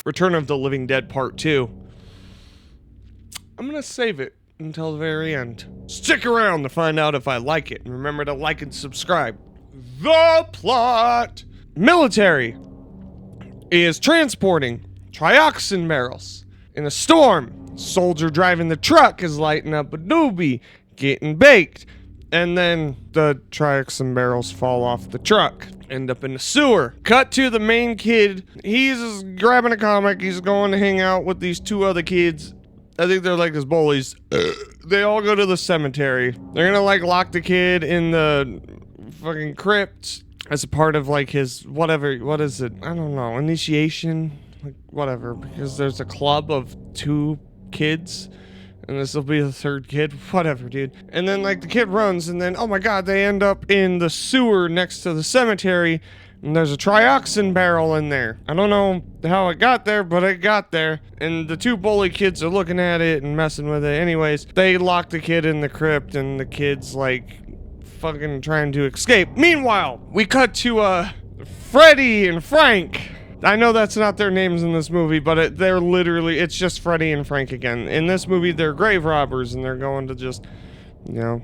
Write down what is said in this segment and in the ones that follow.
Return of the Living Dead Part 2. I'm gonna save it until the very end. Stick around to find out if I like it, and remember to like and subscribe. The plot! Military is transporting trioxin barrels in a storm. Soldier driving the truck is lighting up a doobie, getting baked, and then the trioxin barrels fall off the truck, end up in the sewer. Cut to the main kid. He's grabbing a comic. He's going to hang out with these two other kids. I think they're like his bullies. They all go to the cemetery. They're gonna like lock the kid in the fucking crypt as a part of like his whatever. What is it? I don't know. Initiation, like whatever. Because there's a club of 2 kids, and this will be the 3rd kid. Whatever, dude. And then like the kid runs, and then oh my god, they end up in the sewer next to the cemetery. And there's a trioxin barrel in there. I don't know how it got there, but it got there. And the 2 bully kids are looking at it and messing with it. Anyways, they lock the kid in the crypt, and the kid's like fucking trying to escape. Meanwhile, we cut to Freddy and Frank. I know that's not their names in this movie, but they're literally, it's just Freddy and Frank again. In this movie, they're grave robbers, and they're going to just, you know,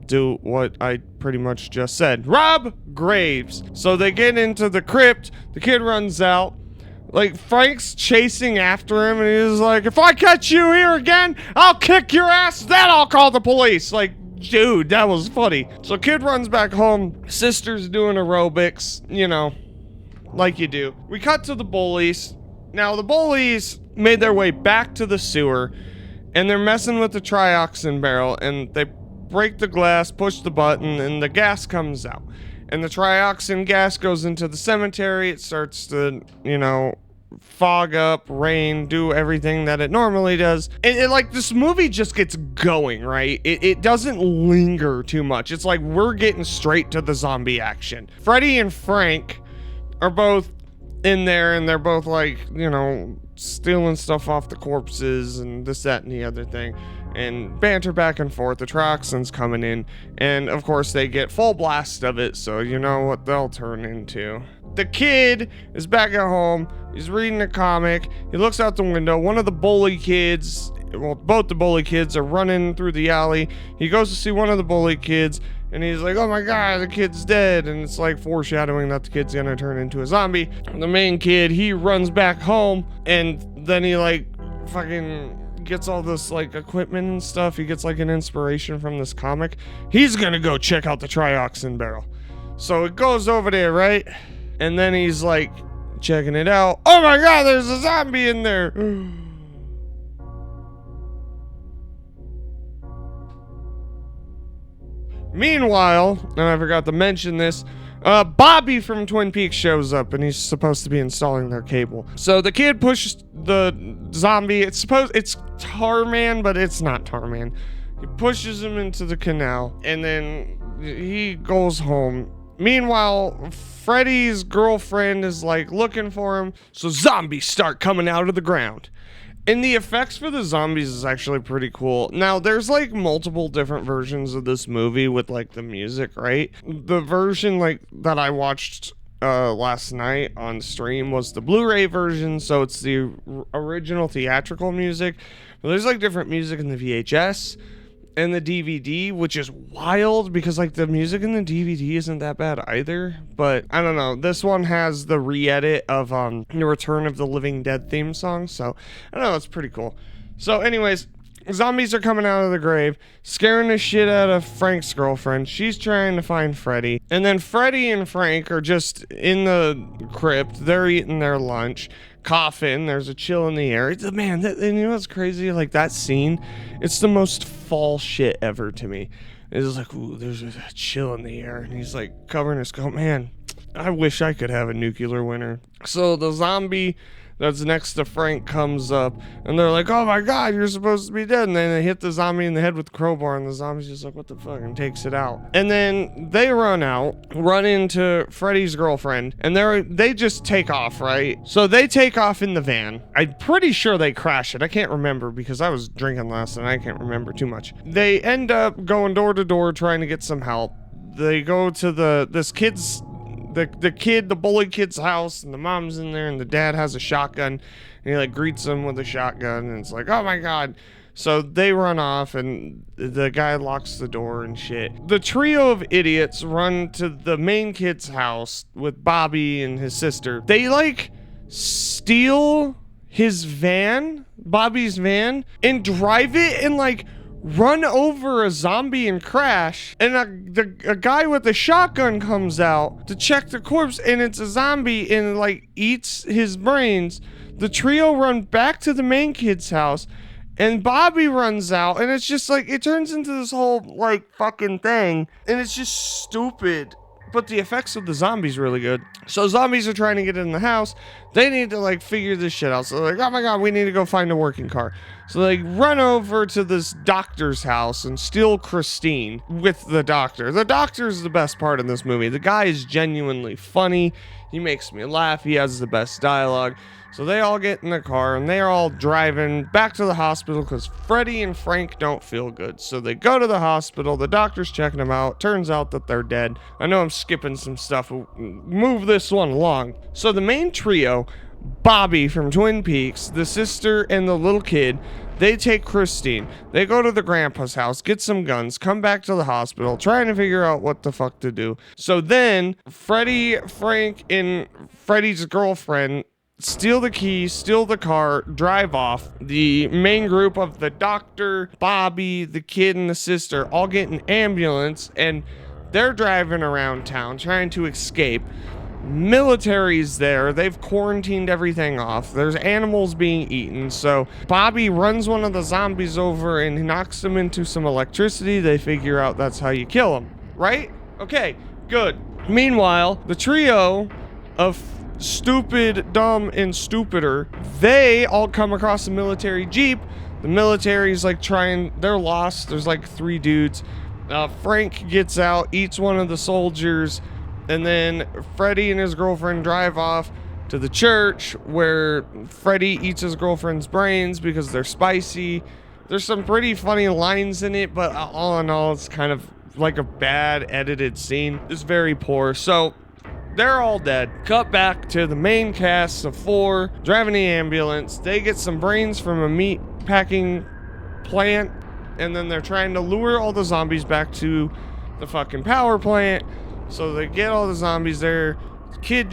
do what I pretty much just said. Rob graves. So they get into the crypt. The kid runs out. Like, Frank's chasing after him, and he's like, if I catch you here again, I'll kick your ass, then I'll call the police. Like, dude, that was funny. So kid runs back home. Sister's doing aerobics, you know, like you do. We cut to the bullies. Now, the bullies made their way back to the sewer, and they're messing with the trioxin barrel, and they break the glass, push the button, and the gas comes out. And the trioxin gas goes into the cemetery. It starts to, you know, fog up, rain, do everything that it normally does. And like, this movie just gets going, right? It doesn't linger too much. It's like we're getting straight to the zombie action. Freddy and Frank are both in there, and they're both like, you know, stealing stuff off the corpses and this, that, and the other thing. And banter back and forth. The trioxin's coming in, and of course they get full blast of it, so you know what they'll turn into. The kid is back at home. He's reading a comic. He looks out the window. One of the bully kids, well, both the bully kids are running through the alley. He goes to see one of the bully kids, and he's like, oh my god, the kid's dead. And it's like foreshadowing that the kid's gonna turn into a zombie. The main kid, he runs back home, and then he like fucking gets all this like equipment and stuff. He gets like an inspiration from this comic. He's gonna go check out the trioxin barrel. So it goes over there, right? And then he's like checking it out. Oh my god, there's a zombie in there. Meanwhile, and I forgot to mention this, Bobby from Twin Peaks shows up, and he's supposed to be installing their cable. So the kid pushes the zombie. It's Tarman, but it's not Tarman. He pushes him into the canal, and then he goes home. Meanwhile, Freddy's girlfriend is like looking for him, so zombies start coming out of the ground. And the effects for the zombies is actually pretty cool. Now, there's like multiple different versions of this movie with like the music, right? The version like that I watched last night on stream was the Blu-ray version, so it's the original theatrical music. But there's like different music in the VHS and the DVD, which is wild because like the music in the DVD isn't that bad either. But I don't know, this one has the re-edit of the Return of the Living Dead theme song, so I don't know, it's pretty cool. So anyways, zombies are coming out of the grave, scaring the shit out of Frank's girlfriend. She's trying to find Freddy, and then Freddy and Frank are just in the crypt. They're eating their lunch, coughing. There's a chill in the air. Man, you know what's crazy? Like that scene, it's the most fall shit ever to me. It's like, ooh, there's a chill in the air, and he's like covering his coat. Man, I wish I could have a nuclear winter. So the zombie that's next to Frank comes up, and they're like, oh my god, you're supposed to be dead. And then they hit the zombie in the head with the crowbar, and the zombie's just like, what the fuck, and takes it out. And then they run into Freddy's girlfriend, and they just take off, right? So they take off in the van. I'm pretty sure they crash it. I can't remember because I was drinking last night. I can't remember too much. They end up going door to door trying to get some help. They go to this kid's the bully kid's house, and the mom's in there, and the dad has a shotgun, and he like greets them with a shotgun, and it's like, oh my god. So they run off, and the guy locks the door and shit. The trio of idiots run to the main kid's house with Bobby and his sister. They like steal his van, Bobby's van, and drive it and like run over a zombie and crash. And a guy with a shotgun comes out to check the corpse, and it's a zombie and like eats his brains. The trio run back to the main kid's house, and Bobby runs out, and it's just like, it turns into this whole like fucking thing, and it's just stupid. But the effects of the zombies really good. So zombies are trying to get in the house. They need to like figure this shit out. So they're like, oh my god, we need to go find a working car. So they run over to this doctor's house and steal Christine with the doctor. The doctor's the best part in this movie. The guy is genuinely funny. He makes me laugh. He has the best dialogue. So they all get in the car, and they're all driving back to the hospital because Freddy and Frank don't feel good. So they go to the hospital. The doctor's checking them out. Turns out that they're dead. I know I'm skipping some stuff. Move this one along. So the main trio, Bobby from Twin Peaks, the sister, and the little kid, they take Christine. They go to the grandpa's house, get some guns, come back to the hospital, trying to figure out what the fuck to do. So then Freddy, Frank, and Freddy's girlfriend steal the keys, steal the car, drive off. The main group of the doctor, Bobby, the kid, and the sister all get an ambulance, and they're driving around town trying to escape. Military's there. They've quarantined everything off. There's animals being eaten. So Bobby runs one of the zombies over and knocks them into some electricity. They figure out that's how you kill them, right? Okay, good. Meanwhile, the trio of stupid, dumb, and stupider, they all come across a military jeep. The military's like they're lost. There's like 3 dudes. Frank gets out, eats one of the soldiers, and then Freddy and his girlfriend drive off to the church where Freddy eats his girlfriend's brains because they're spicy. There's some pretty funny lines in it, but all in all, it's kind of like a bad edited scene. It's very poor. So they're all dead. Cut back to the main cast of 4 driving the ambulance. They get some brains from a meat packing plant, and then they're trying to lure all the zombies back to the fucking power plant. So they get all the zombies there. Kid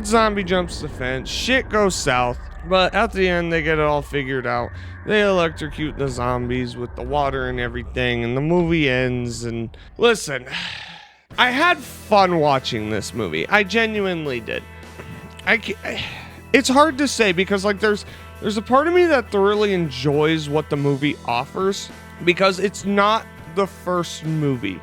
zombie jumps the fence. Shit goes south. But at the end, they get it all figured out. They electrocute the zombies with the water and everything, and the movie ends. And listen, I had fun watching this movie. I genuinely did. It's hard to say because like there's a part of me that thoroughly enjoys what the movie offers because it's not the first movie.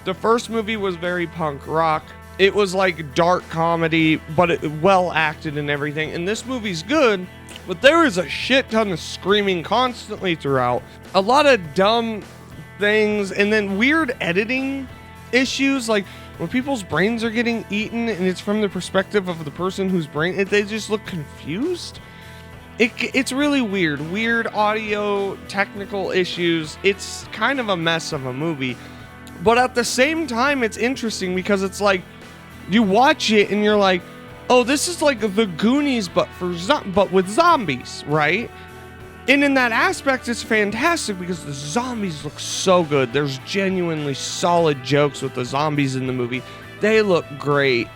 The first movie was very punk rock. It was like dark comedy, but it well acted and everything. And this movie's good, but there is a shit ton of screaming constantly throughout. A lot of dumb things, and then weird editing issues, like when people's brains are getting eaten and it's from the perspective of the person whose brain, they just look confused. It's really weird audio, technical issues. It's kind of a mess of a movie. But at the same time, it's interesting because it's like, you watch it and you're like, oh, this is like the Goonies, but with zombies, right? And in that aspect, it's fantastic because the zombies look so good. There's genuinely solid jokes with the zombies in the movie. They look great.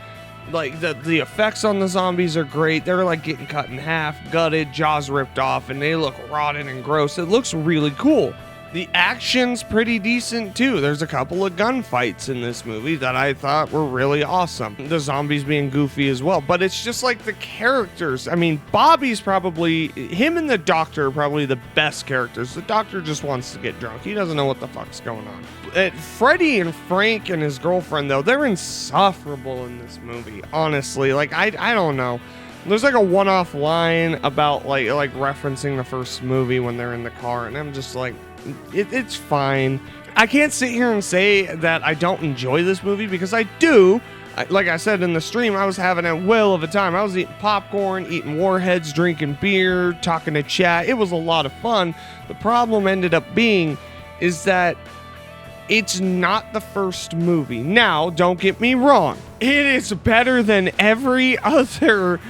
Like, the effects on the zombies are great. They're like getting cut in half, gutted, jaws ripped off, and they look rotten and gross. It looks really cool. The action's pretty decent too. There's a couple of gunfights in this movie that I thought were really awesome. The zombies being goofy as well, but it's just like the characters. I mean, Bobby's probably, him and the doctor are probably the best characters. The doctor just wants to get drunk. He doesn't know what the fuck's going on. Freddy and Frank and his girlfriend though, they're insufferable in this movie. Honestly, like I don't know. There's like a one-off line about like referencing the first movie when they're in the car, and I'm just like, it's fine. I can't sit here and say that I don't enjoy this movie because I do. Like I said in the stream, I was having a whale of a time. I was eating popcorn, eating Warheads, drinking beer, talking to chat. It was a lot of fun. The problem ended up being is that It's not the first movie. Now, don't get me wrong. It is better than every other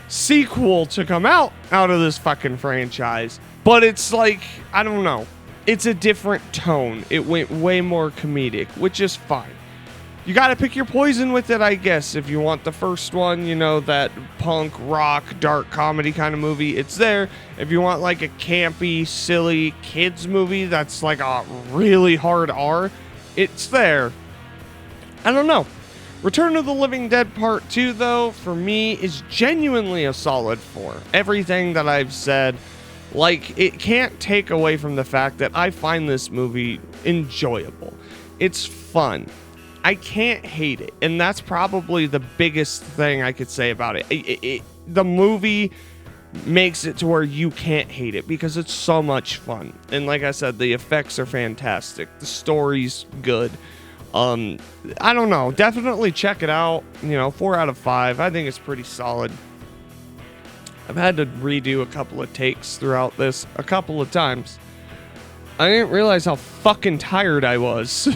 sequel to come out of this fucking franchise. But it's like, I don't know. It's a different tone. It went way more comedic, which is fine. You gotta pick your poison with it, I guess. If you want the first one, you know, that punk, rock, dark comedy kind of movie, it's there. If you want like a campy, silly kids movie that's like a really hard R, it's there. I don't know. Return of the Living Dead Part 2, though, for me, is genuinely a solid 4. Everything that I've said, like, it can't take away from the fact that I find this movie enjoyable. It's fun. I can't hate it, and that's probably the biggest thing I could say about it. The movie makes it to where you can't hate it because it's so much fun. And like I said, the effects are fantastic. The story's good. I don't know. Definitely check it out. 4 out of 5. I think it's pretty solid. I've had to redo a couple of takes throughout this a couple of times. I didn't realize how fucking tired I was.